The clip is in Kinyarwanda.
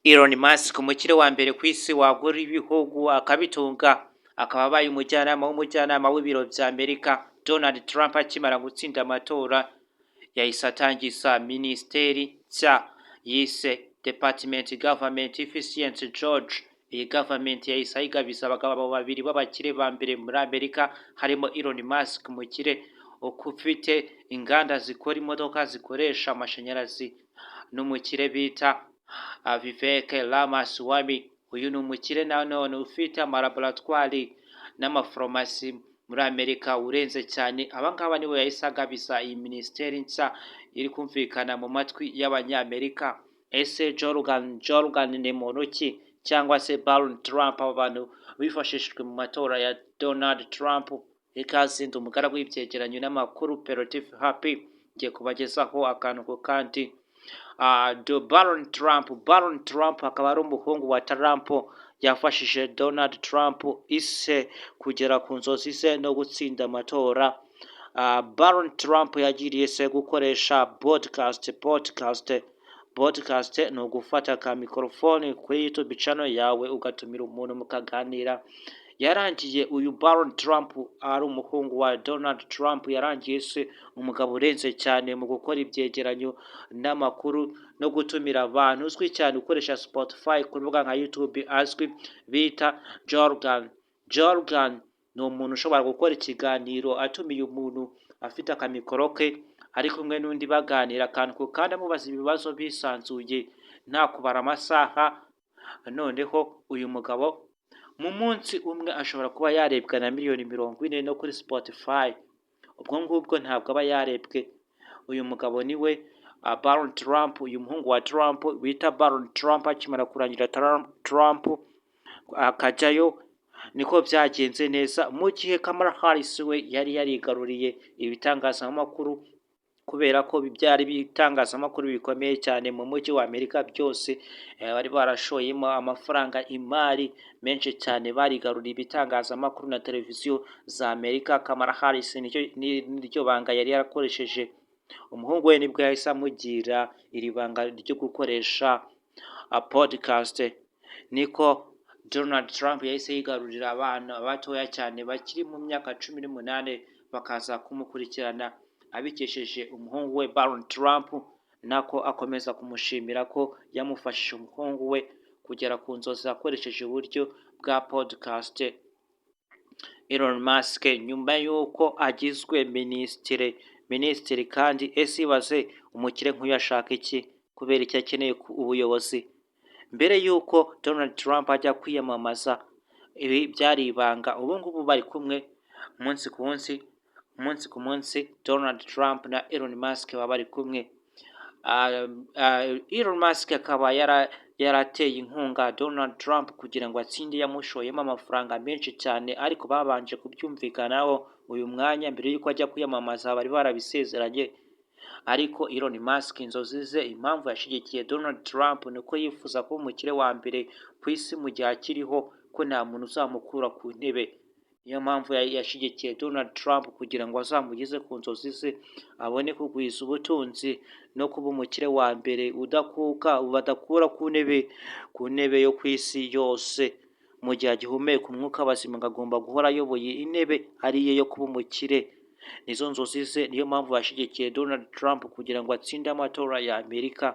Elon Musk umukire wa mbere ku isi wagura ibihugu akabitunga, akaba abaye umujyanama w'ibiro vya Amerika. Donald Trump akimara gutsinda amatora yahise atangiza minisiteri nshya yise Department Government Efficiency George. Iyi government yahise ayigabiza abagabo babiri b'abakire ba mbere muri Amerika, harimo Elon Musk umukire ufite inganda zikora imodoka zikoresha amashanyarazi, n'umukire bita Vivek Ramaswamy. Uyu ni umukire nanone ufite amalaboratwari n'amafarumasi muri Amerika urenze cyane. Abangaba nibo yahise agabiza iyi minisiteri nshya iri kumvikana mu matwi y'abanyamerika. Ese Jorgan ni muntu ki, cyangwa se Baron Trump? Abo bantu bifashishijwe mu matora ya Donald Trump. Ikaze ndi umugaragu w'ibyegeranyo n'amakuru Perotif Happy, ngiye kubagezaho akantu ku kandi. Baron Trump akaba ari umuhungu wa Trump, yafashije Donald Trump ise kugera ku nzozi ze no gutsinda amatora. Baron Trump yagiriye se gukoresha podcast ni ugufata ka mikrofone kuri YouTube channel yawe ugatumira umuntu mukaganira. Yarangiye uyu Baron Trump ari umuhungu wa Donald Trump, yarangiye se umugabo urenze cyane mu gukora ibyegeranyo n'amakuru no gutumira abantu, uzwi cyane ukoresha Spotify ku rubuga nka YouTube azwi bita Jorgan. Ni umuntu ushobora gukora ikiganiro atumiye umuntu afite akamikoro ke, ari kumwe n'undi baganira akantu ku kandi, amubaza ibibazo bisanzuye nta kubara amasaha. Noneho uyu mugabo mu munsi umwe ashobora kuba yarebwa na miliyoni 40 no kuri Spotify. Ubwo ngubwo ntabwo aba yarebwe. Uyu mugabo niwe Baron Trump, uyu muhungu wa Trump bita Baron Trump. Akimara kurangira Trump akajyayo, niko byagenze neza, mu gihe Kamala Harris we yari yarigaruriye ibitangazamakuru, kubera ko byari bitangazamakuru bikomeye cyane mu mujyi wa Amerika byose. Bari barashoyemo amafaranga, imari menshi cyane, barigaruriye ibitangazamakuru na televiziyo za Amerika. Kamala Harris niryo banga yari yarakoresheje. Umuhungu we nibwo yahise amugira iri banga ryo gukoresha podcast. Niko Donald Trump yahise yigarurira abana batoya cyane bakiri mu myaka 18 bakaza kumukurikirana abikesheje umuhungu we Baron Trump. Nako akomeza kumushimira ko yamufashije umuhungu we kugera ku nzozi akoresheje uburyo bwa podcast. Elon Musk nyuma yuko agizwe minisitiri kandi ese ibaze umukire nk'uyu ashaka iki, kubera icyo akeneye ubuyobozi. Mbere yuko Donald Trump ajya kwiyamamaza, ibi byari ibanga. Ubu ngubu bari kumwe umunsi ku munsi, Donald Trump na Elon Musk baba bari kumwe. Elon Musk akaba yarateye inkunga Donald Trump kugira ngo atsinde, yamushoyemo amafaranga menshi cyane, ariko babanje kubyumvikanaho uyu mwanya mbere yuko ajya kwiyamamaza, bari barabisezeranye. Ariko Elon Musk inzozi ze, impamvu yashigikiye Donald Trump nuko yifuza kuba umukire wa mbere ku isi mu gihe akiriho, ko nta muntu uzamukura ku ntebe. Niyo mpamvu yashigikiye Donald Trump kugira ngo azamugeze ku nzozi ze, abone kugwiza ubutunzi no kuba umukire wa mbere badakura ku ntebe yo ku isi yose. Mu gihe agihumeka umwuka w'abazima agomba guhora ayoboye intebe ariye yo kuba umukire. Nizo nzozi ze, niyo mpamvu yashigikiye Donald Trump kugira ngo atsinde amatora ya Amerika.